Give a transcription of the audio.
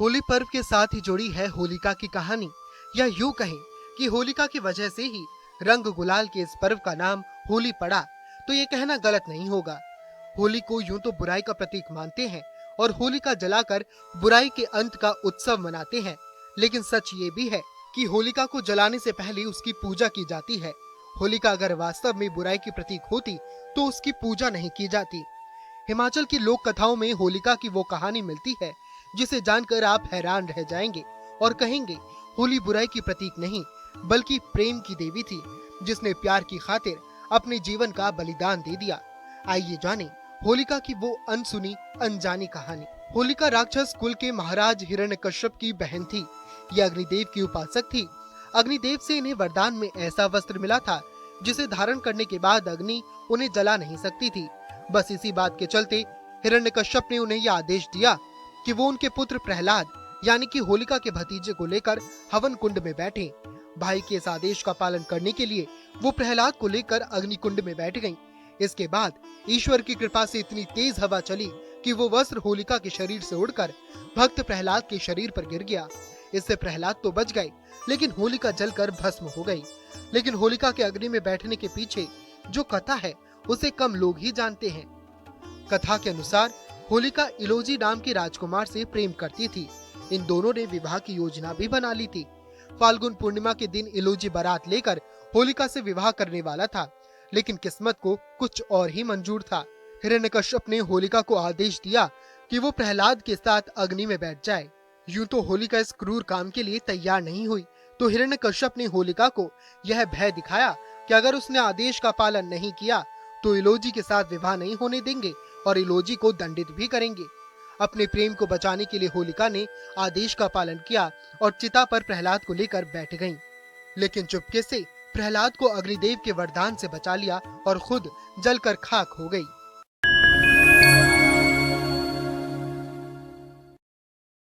होली पर्व के साथ ही जुड़ी है होलिका की कहानी, या यूं कहें कि होलिका की वजह से ही रंग गुलाल के इस पर्व का नाम होली पड़ा, तो ये कहना गलत नहीं होगा। होली को यूं तो बुराई का प्रतीक मानते हैं और होलिका जलाकर बुराई के अंत का उत्सव मनाते हैं, लेकिन सच ये भी है कि होलिका को जलाने से पहले उसकी पूजा की जाती है। होलिका अगर वास्तव में बुराई की प्रतीक होती तो उसकी पूजा नहीं की जाती। हिमाचल की लोक कथाओं में होलिका की वो कहानी मिलती है जिसे जानकर आप हैरान रह जाएंगे और कहेंगे होली बुराई की प्रतीक नहीं बल्कि प्रेम की देवी थी, जिसने प्यार की खातिर अपने जीवन का बलिदान दे दिया। आइए जानें होलिका की वो अनसुनी अनजानी कहानी। होलिका राक्षस कुल के महाराज हिरण्यकश्यप की बहन थी। यह अग्निदेव की उपासक थी। अग्निदेव से इन्हें वरदान में ऐसा वस्त्र मिला था जिसे धारण करने के बाद अग्नि उन्हें जला नहीं सकती थी। बस इसी बात के चलते हिरण्यकश्यप ने उन्हें यह आदेश दिया कि वो उनके पुत्र प्रहलाद यानी कि होलिका के भतीजे को लेकर हवन कुंड में बैठे। भाई के इस आदेश का पालन करने के लिए वो प्रहलाद को लेकर अग्नि कुंड में बैठ गईं। इसके बाद ईश्वर की कृपा से इतनी तेज हवा चली कि वो वस्त्र होलिका के शरीर से उड़कर भक्त प्रहलाद के शरीर पर गिर गया। इससे प्रहलाद तो बच गए, लेकिन होलिका जलकर भस्म हो गई। लेकिन होलिका के अग्नि में बैठने के पीछे जो कथा है उसे कम लोग ही जानते हैं। कथा के अनुसार होलिका इलोजी नाम के राजकुमार से प्रेम करती थी। इन दोनों ने विवाह की योजना भी बना ली थी। फाल्गुन पूर्णिमा के दिन इलोजी बारात लेकर होलिका से विवाह करने वाला था, लेकिन किस्मत को कुछ और ही मंजूर था। हिरण्यकश्यप ने होलिका को आदेश दिया कि वो प्रहलाद के साथ अग्नि में बैठ जाए। यूं तो होलिका इस क्रूर काम के लिए तैयार नहीं हुई, तो हिरण्यकश्यप ने होलिका को यह भय दिखाया कि अगर उसने आदेश का पालन नहीं किया तो इलोजी के साथ विवाह नहीं होने देंगे और इलोजी को दंडित भी करेंगे। अपने प्रेम को बचाने के लिए होलिका ने आदेश का पालन किया और चिता पर प्रहलाद को लेकर बैठ गईं। लेकिन चुपके से प्रहलाद को अग्निदेव के वरदान से बचा लिया और खुद जलकर खाक हो गई।